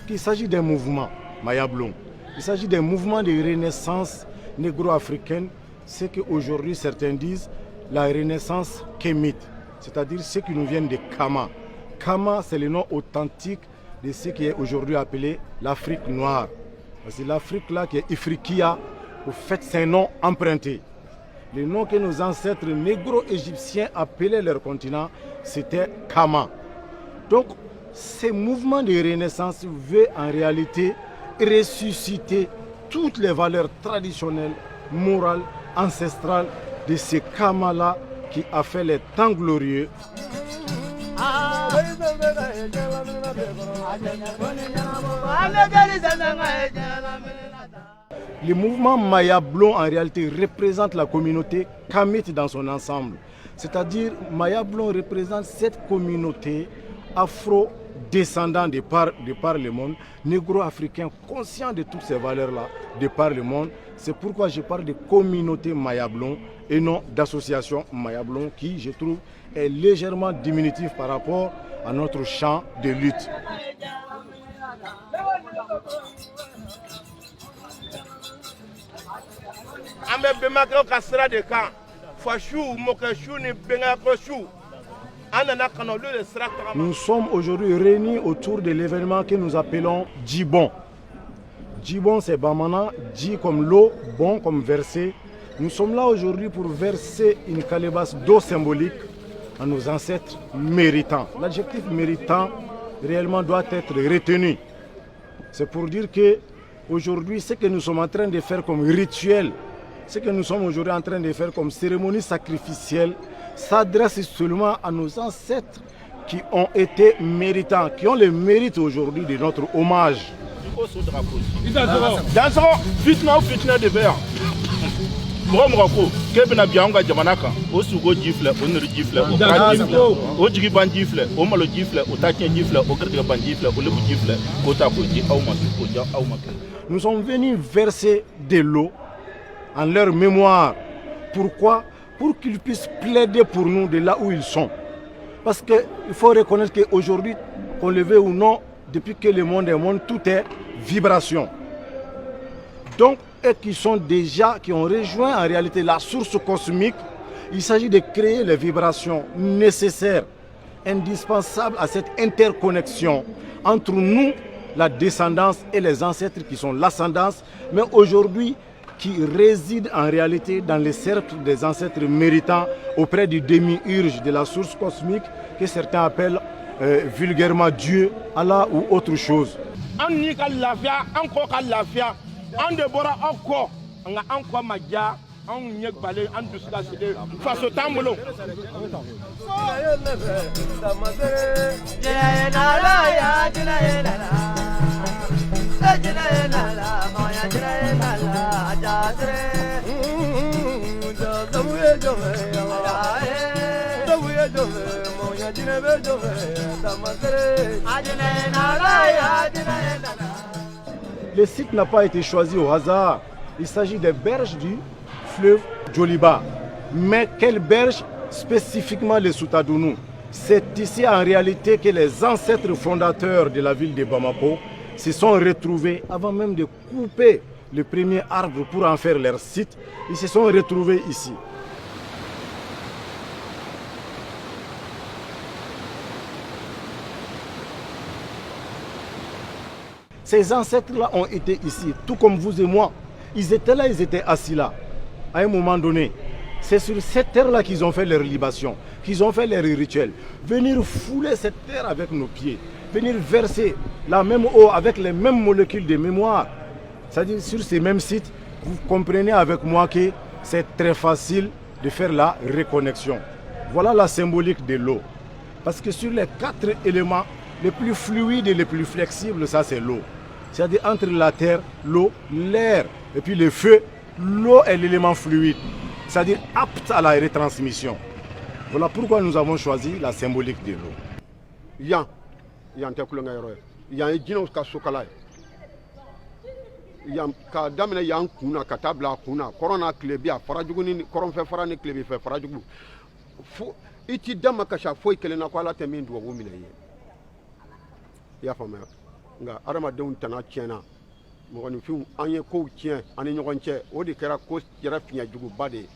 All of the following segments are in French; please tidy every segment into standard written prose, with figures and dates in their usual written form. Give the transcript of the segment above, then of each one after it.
Il s'agit d'un mouvement, Maya Blum. Il s'agit d'un mouvement de renaissance négro-africaine, ce qu'aujourd'hui certains disent la renaissance kémite, c'est-à-dire ceux qui nous viennent de Kama. Kama, c'est le nom authentique de ce qui est aujourd'hui appelé l'Afrique noire. C'est l'Afrique là qui est Ifriqiya, au fait c'est un nom emprunté. Le nom que nos ancêtres négro-égyptiens appelaient leur continent, c'était Kama. Donc, ce mouvement de renaissance veut en réalité ressusciter toutes les valeurs traditionnelles, morales, ancestrales de ce Kama-là qui a fait les temps glorieux. Le mouvement Maya Blum en réalité représente la communauté kamite dans son ensemble. C'est-à-dire Maya Blum représente cette communauté afro-descendante de par le monde, négro-africain conscient de toutes ces valeurs-là de par le monde. C'est pourquoi je parle de communauté Maya Blum et non d'association Maya Blum qui, je trouve, est légèrement diminutif par rapport à notre champ de lutte. Nous sommes aujourd'hui réunis autour de l'événement que nous appelons Djibon. Djibon, c'est Bamana, Dji comme l'eau, bon comme verser. Nous sommes là aujourd'hui pour verser une calebasse d'eau symbolique à nos ancêtres méritants. L'adjectif méritant réellement doit être retenu. C'est pour dire que aujourd'hui, ce que nous sommes en train de faire comme rituel, ce que nous sommes aujourd'hui en train de faire comme cérémonie sacrificielle, s'adresse seulement à nos ancêtres qui ont été méritants, qui ont le mérite aujourd'hui de notre hommage. Nous sommes venus verser de l'eau en leur mémoire. Pourquoi? Pour qu'ils puissent plaider pour nous de là où ils sont. Parce qu'il faut reconnaître qu'aujourd'hui, qu'on le veuille ou non, depuis que le monde est monde, tout est vibration. Donc, eux qui ont rejoint en réalité la source cosmique, il s'agit de créer les vibrations nécessaires, indispensables à cette interconnexion entre nous, la descendance, et les ancêtres qui sont l'ascendance, mais aujourd'hui qui résident en réalité dans les cercles des ancêtres méritants auprès du demi-urge de la source cosmique que certains appellent vulgairement Dieu, Allah ou autre chose. Le site n'a pas été choisi au hasard. Il s'agit des berges du fleuve Djoliba. Mais quelle berge? Spécifiquement les Soutadounou. C'est ici en réalité que les ancêtres fondateurs de la ville de Bamako se sont retrouvés, avant même de couper le premier arbre pour en faire leur site, ils se sont retrouvés ici. Ces ancêtres-là ont été ici, tout comme vous et moi. Ils étaient là, ils étaient assis là. À un moment donné, c'est sur cette terre-là qu'ils ont fait leur libation, qu'ils ont fait leurs rituels. Venir fouler cette terre avec nos pieds, venir verser la même eau avec les mêmes molécules de mémoire. C'est-à-dire sur ces mêmes sites, vous comprenez avec moi que c'est très facile de faire la reconnexion. Voilà la symbolique de l'eau. Parce que sur les 4 éléments, les plus fluides et les plus flexibles, ça c'est l'eau. C'est-à-dire entre la terre, l'eau, l'air et puis le feu, l'eau est l'élément fluide. c'est-à-dire apte à la retransmission. Voilà pourquoi nous avons choisi la symbolique de l'eau. Yan jinɛw ka sokala ye yan ka daminɛ yan kunna ka taa bila a kunna kɔrɔn n'a tilebi a farajugu ni kɔrɔnfɛ fara ni tilebifɛ farajugu fo i t'i da ma kasi foyi kelen na ko ala tɛ min dugawu minɛ i ye i y'a faamuya nka adamadenw tana tiɲɛna mɔgɔninfinw an ye kow tiɲɛ an ni ɲɔgɔn cɛ o de kɛra ko yɛrɛ fiɲɛjuguba de ye.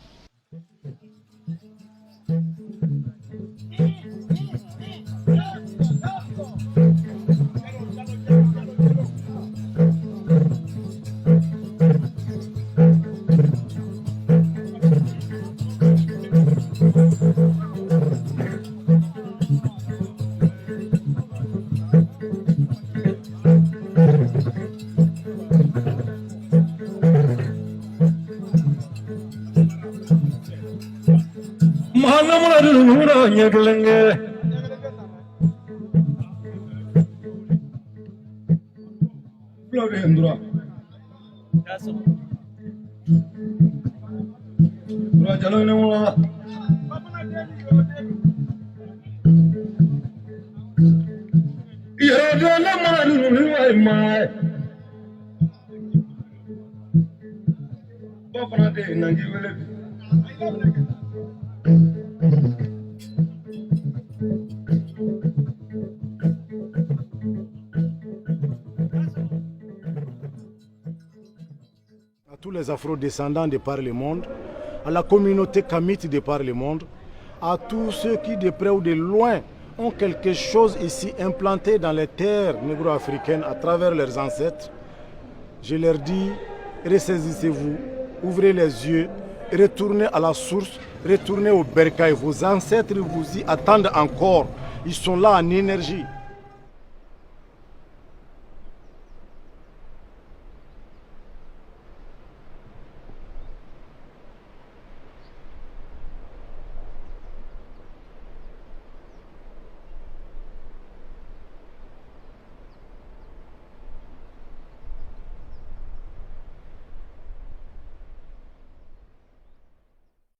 À tous les afro-descendants de par le monde, à la communauté kamite de par le monde, à tous ceux qui de près ou de loin ont quelque chose ici implanté dans les terres négro-africaines à travers leurs ancêtres, je leur dis, ressaisissez-vous, ouvrez les yeux, retournez à la source, retournez au bercail. Vos ancêtres vous y attendent encore, ils sont là en énergie.